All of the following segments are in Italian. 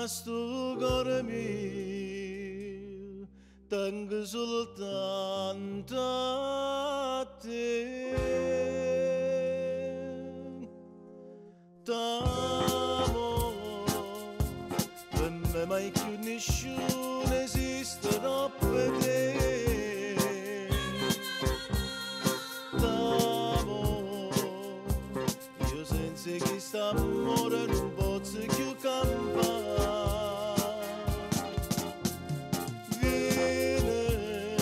sto cuore mio, tengo soltanto a te. T'amo, per me mai più nessuno esisterà per te. T'amo, io senza questo amore non posso più campare. Vieni,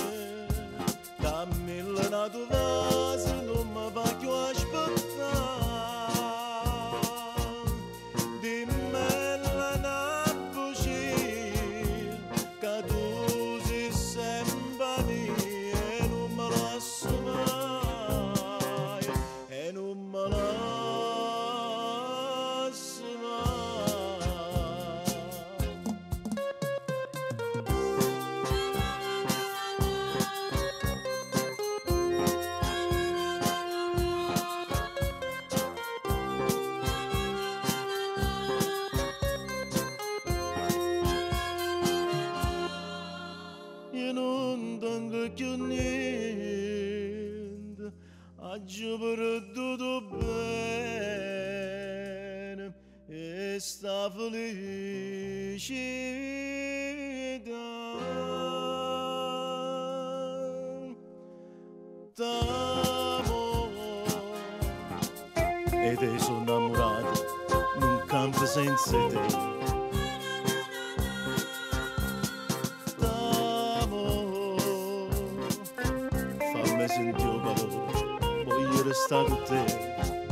dammi la tua vase, non mi va più a aspettare. Dimmela una voce, che tu sei sempre mia e non me lascio mai, e non me lascio mai. Io non tengo più niente, oggi perduto bene e sta felicità. T'amo ed io sono innamorato, non campo senza te. Fammi sentire il valore, voglio restare con te.